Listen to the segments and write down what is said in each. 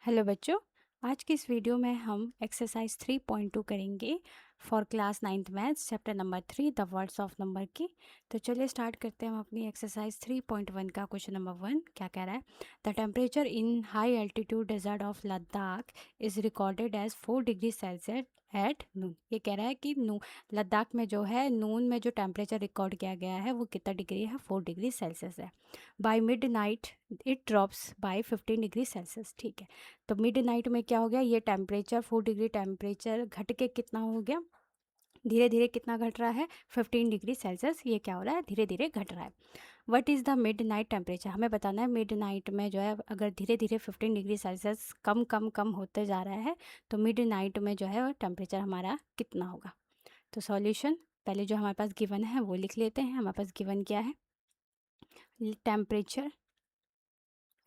Hello बच्चों। आज की इस वीडियो में हम एक्सरसाइज 3.2 करेंगे for class 9th maths chapter number 3 the words of number की। तो चलिए स्टार्ट करते हैं हम अपनी एक्सरसाइज 3.1 का क्वेश्चन नंबर 1 क्या कह रहा है। The temperature in high altitude desert of Ladakh is recorded as 4 degree Celsius at noon. ये कह रहा है कि लद्दाख में जो है नून में जो टेम्परेचर रिकॉर्ड किया गया है वो कितना डिग्री है, 4 डिग्री सेल्सियस है। By mid night it drops by 15 degree Celsius. ठीक है, तो मिड नाइट में क्या हो गया, ये टेम्परेचर 4 डिग्री टेम्परेचर घट के कितना हो गया, धीरे धीरे कितना घट रहा है, 15 डिग्री सेल्सियस। ये क्या हो रहा है, धीरे धीरे घट रहा है। What is the mid night temperature, हमें बताना है मिड नाइट में जो है अगर धीरे धीरे 15 डिग्री सेल्सियस कम कम कम होते जा रहा है तो मिड नाइट में जो है टेम्परेचर हमारा कितना होगा। तो सॉल्यूशन पहले जो हमारे पास गिवन है वो लिख लेते हैं। हमारे पास गिवन क्या है, टेम्परेचर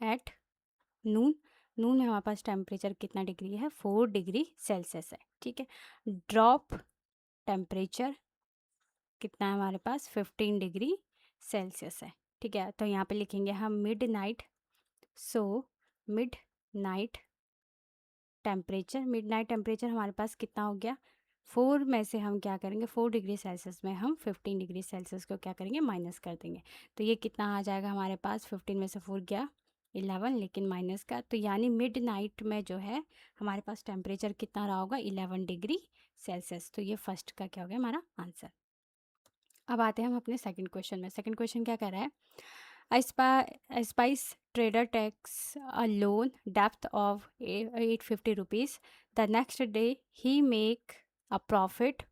एट नून। नून में हमारे पास टेम्परेचर कितना डिग्री है, 4 डिग्री सेल्सियस है। ठीक है, ड्रॉप टेम्परेचर कितना है हमारे पास, 15 डिग्री सेल्सियस है। ठीक है, तो यहाँ पे लिखेंगे हम mid night. So mid night temperature, mid night temperature हमारे पास कितना हो गया, 4 में से हम क्या करेंगे, 4 डिग्री सेल्सियस में हम 15 डिग्री सेल्सियस को क्या करेंगे, माइनस कर देंगे। तो ये कितना आ जाएगा हमारे पास, 15 में से 4 गया 11, लेकिन माइनस का, तो यानी मिड नाइट में जो है हमारे पास टेम्परेचर कितना रहा होगा, 11 डिग्री सेल्सियस। तो ये फर्स्ट का क्या हो गया हमारा आंसर। अब आते हैं हम अपने सेकंड क्वेश्चन में। सेकंड क्वेश्चन क्या कह रहा है, a spice trader takes a loan depth of 850 rupees. The next day he make a profit,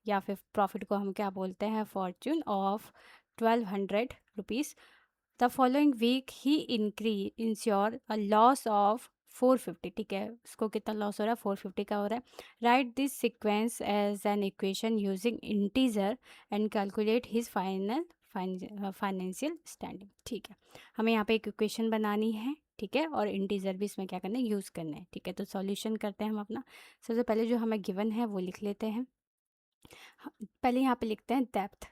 या फिर प्रॉफिट को हम क्या बोलते हैं, fortune of 1200 rupees. The following week he ensure a loss of 450। ठीक है, उसको कितना लॉस हो रहा है, 450 का हो रहा है। Write this sequence as an equation using integer and calculate his financial standing. ठीक है, हमें यहाँ पे एक इक्वेशन बनानी है। ठीक है, और इंटीजर भी इसमें क्या करना है, यूज़ करना है। ठीक है, तो सॉल्यूशन करते हैं हम अपना। सबसे पहले जो हमें गिवन है वो लिख लेते हैं। पहले यहाँ पे लिखते हैं डेप्थ।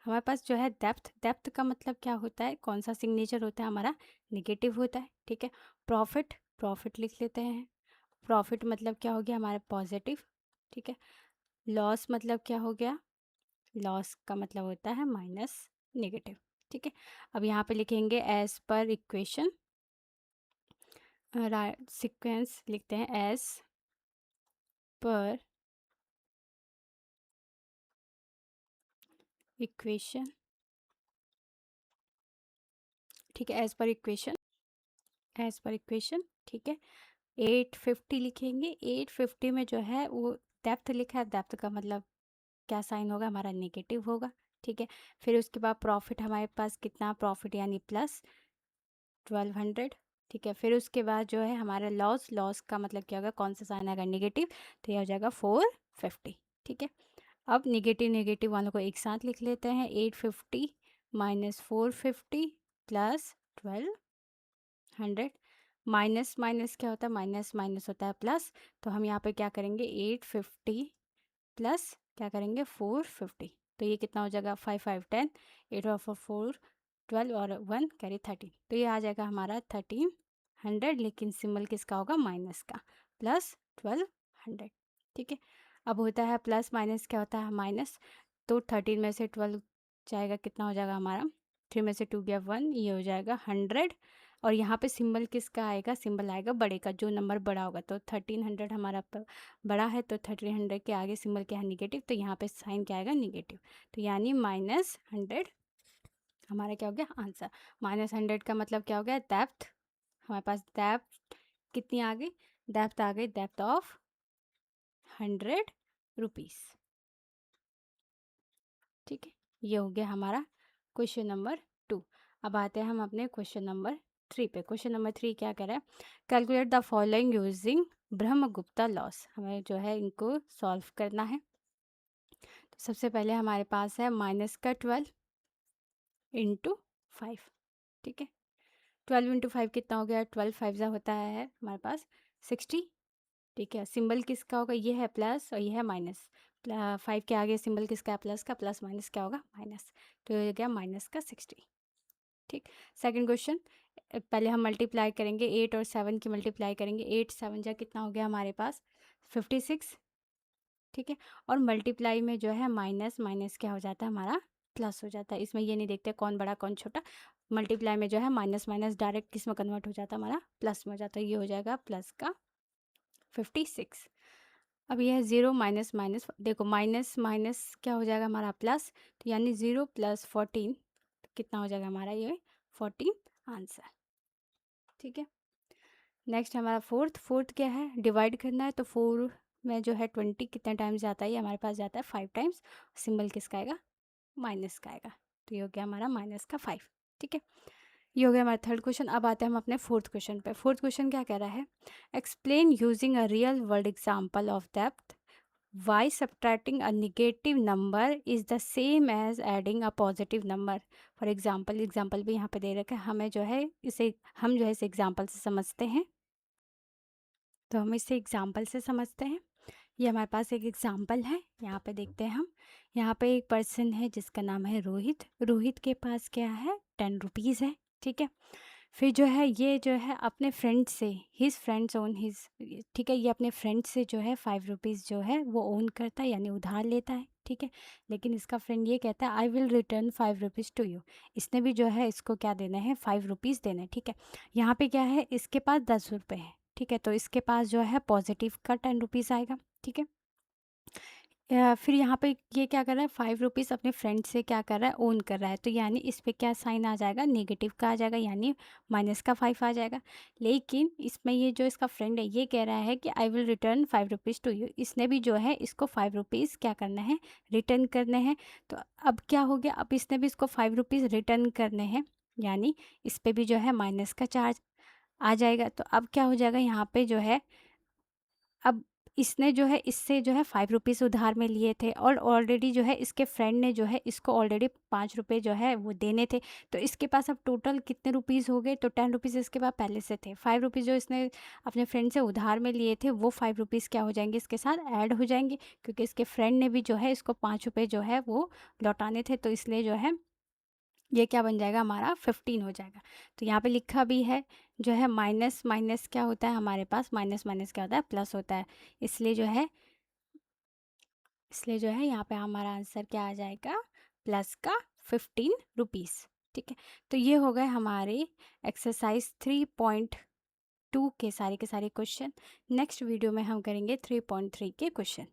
हमारे पास जो है डेप्थ, डेप्थ का मतलब क्या होता है, कौन सा सिग्नेचर होता है हमारा, नेगेटिव होता है। ठीक है, प्रॉफिट, प्रॉफिट लिख लेते हैं। प्रॉफिट मतलब क्या हो गया हमारा, पॉजिटिव। ठीक है, लॉस मतलब क्या हो गया, लॉस का मतलब होता है माइनस, नेगेटिव। ठीक है, अब यहाँ पे लिखेंगे एज पर इक्वेशन, सीक्वेंस लिखते हैं एज पर इक्वेशन। ठीक है, as per equation, as per equation. ठीक है, 850 लिखेंगे। 850 में जो है वो डेप्थ लिखा है, डेप्थ का मतलब क्या साइन होगा हमारा, नेगेटिव होगा। ठीक है, फिर उसके बाद प्रॉफिट हमारे पास कितना, प्रॉफिट यानी प्लस 1200। ठीक है, फिर उसके बाद जो है हमारा लॉस, लॉस का मतलब क्या होगा, कौन सा साइन आएगा, नेगेटिव, तो ये हो जाएगा 450। ठीक है, अब नेगेटिव नेगेटिव वालों को एक साथ लिख लेते हैं। 850 माइनस 450 प्लस 1200। माइनस माइनस क्या होता है, माइनस माइनस होता है प्लस। तो हम यहाँ पे क्या करेंगे, 850 प्लस क्या करेंगे, 450। तो ये कितना हो जाएगा, 5 5 10, 8 और 4 4 12 और 1 कैरी 13। तो ये आ जाएगा हमारा 1300, लेकिन सिंबल किसका होगा, माइनस का, प्लस 1200। ठीक है, अब होता है प्लस माइनस क्या होता है, माइनस। तो 13 में से 12 जाएगा, कितना हो जाएगा हमारा, 3 में से 2 गया 1, ये हो जाएगा 100। और यहाँ पे सिंबल किसका आएगा, सिंबल आएगा बड़े का, जो नंबर बड़ा होगा। तो 1300 हमारा बड़ा है, तो 1300 के आगे सिंबल क्या है, निगेटिव, तो यहाँ पे साइन क्या आएगा, निगेटिव। तो यानी -100 हमारा क्या हो गया आंसर। -100 का मतलब क्या हो गया, डेप्थ। हमारे पास डेप्थ कितनी आ गई, डेप्थ आ गई, डेप्थ ऑफ 100 रुपीज़। ठीक है, ये हो गया हमारा क्वेश्चन नंबर 2। अब आते हैं हम अपने क्वेश्चन नंबर 3 पे। क्वेश्चन नंबर 3 क्या कह रहा है, calculate the following using Brahmagupta loss. हमें जो है इनको सॉल्व करना है। तो सबसे पहले हमारे पास है माइनस का 12 इंटू 5। ठीक है, 12 इंटू 5 कितना हो गया, 12 5 जा होता है हमारे पास 60। ठीक है, सिंबल किसका होगा, ये है प्लस और ये है माइनस। 5 के आगे सिंबल किसका है, प्लस का, प्लस माइनस क्या होगा, माइनस। तो ये हो गया माइनस का 60। ठीक, सेकंड क्वेश्चन, पहले हम मल्टीप्लाई करेंगे 8 और 7 की मल्टीप्लाई करेंगे। 8 7 जा कितना हो गया हमारे पास 56, ठीक है। और मल्टीप्लाई में जो है माइनस माइनस क्या हो जाता है हमारा प्लस हो जाता है। इसमें ये नहीं देखते कौन बड़ा कौन छोटा, मल्टीप्लाई में जो है माइनस माइनस डायरेक्ट किस में कन्वर्ट हो जाता है हमारा प्लस में हो जाता है। ये हो जाएगा प्लस का 56। अब यह 0 माइनस माइनस देखो माइनस माइनस क्या हो जाएगा हमारा प्लस, तो यानी 0 प्लस 14 कितना हो जाएगा हमारा ये 14 आंसर, ठीक है। नेक्स्ट हमारा फोर्थ क्या है, डिवाइड करना है। तो 4 में जो है 20 कितने टाइम्स जाता है, ये हमारे पास जाता है 5 टाइम्स। सिंबल किसका आएगा, माइनस का आएगा। तो ये हो गया हमारा माइनस का 5, ठीक है। ये हो गया हमारा थर्ड क्वेश्चन। अब आते हैं हम अपने फोर्थ क्वेश्चन पे। फोर्थ क्वेश्चन क्या कह रहा है, explain using a real world example of depth why subtracting a negative number is the same as adding a positive number. For example भी यहाँ पे दे रखा है, हमें जो है इसे हम जो है इसे एग्जाम्पल से समझते हैं। तो हम इसे एग्जाम्पल से समझते हैं। ये हमारे पास एक एग्जाम्पल है, यहाँ पे देखते हैं हम। यहाँ पे एक पर्सन है जिसका नाम है रोहित। रोहित के पास क्या है 10 रुपीज़ है, ठीक है। फिर जो है ये जो है अपने फ्रेंड से हिज फ्रेंड्स ओन हिज, ठीक है, ये अपने फ्रेंड से जो है 5 रुपीज़ जो है वो ओन करता है यानी उधार लेता है, ठीक है। लेकिन इसका फ्रेंड ये कहता है I will return 5 rupees to you. इसने भी जो है इसको क्या देना है 5 रुपीज़ देना है, ठीक है। यहाँ पे क्या है इसके पास 10 रुपये है, ठीक है। तो इसके पास जो है पॉजिटिव का 10 रुपीज़ आएगा, ठीक है। फिर यहाँ पे ये क्या कर रहा है 5 रुपीज़ अपने फ्रेंड से क्या कर रहा है ओन कर रहा है। तो यानी इस पे क्या साइन आ जाएगा, नेगेटिव का आ जाएगा, यानी माइनस का 5 आ जाएगा। लेकिन इसमें ये जो इसका फ्रेंड है ये कह रहा है कि I will return 5 rupees to you. इसने भी जो है इसको 5 रुपीज़ क्या करना है, रिटर्न करने हैं। तो अब क्या हो गया, अब इसने भी इसको 5 रुपीज़ रिटर्न करने हैं, यानी इस पे भी जो है माइनस का चार्ज आ जाएगा। तो अब क्या हो जाएगा यहाँ पे जो है, अब इसने जो है इससे जो है 5 रुपीज़ उधार में लिए थे और ऑलरेडी जो है इसके फ्रेंड ने जो है इसको ऑलरेडी 5 रुपये जो है वो देने थे। तो इसके पास अब टोटल कितने रुपीज़ हो गए, तो 10 रुपीज़ इसके पास पहले से थे। 5 रुपीज़ जो इसने अपने फ्रेंड से उधार में लिए थे वो 5 रुपीज़ क्या हो जाएंगे इसके साथ ऐड हो जाएंगे, क्योंकि इसके फ्रेंड ने भी जो है इसको 5 रुपये जो है वो लौटाने थे। तो इसलिए जो है ये क्या बन जाएगा हमारा 15 हो जाएगा। तो यहाँ पे लिखा भी है जो है माइनस माइनस क्या होता है हमारे पास, माइनस माइनस क्या होता है प्लस होता है। इसलिए जो है यहाँ पे हमारा आंसर क्या आ जाएगा, प्लस का 15 रुपीज़, ठीक है। तो ये हो गए हमारे एक्सरसाइज 3.2 के सारे क्वेश्चन। नेक्स्ट वीडियो में हम करेंगे 3.3 के क्वेश्चन।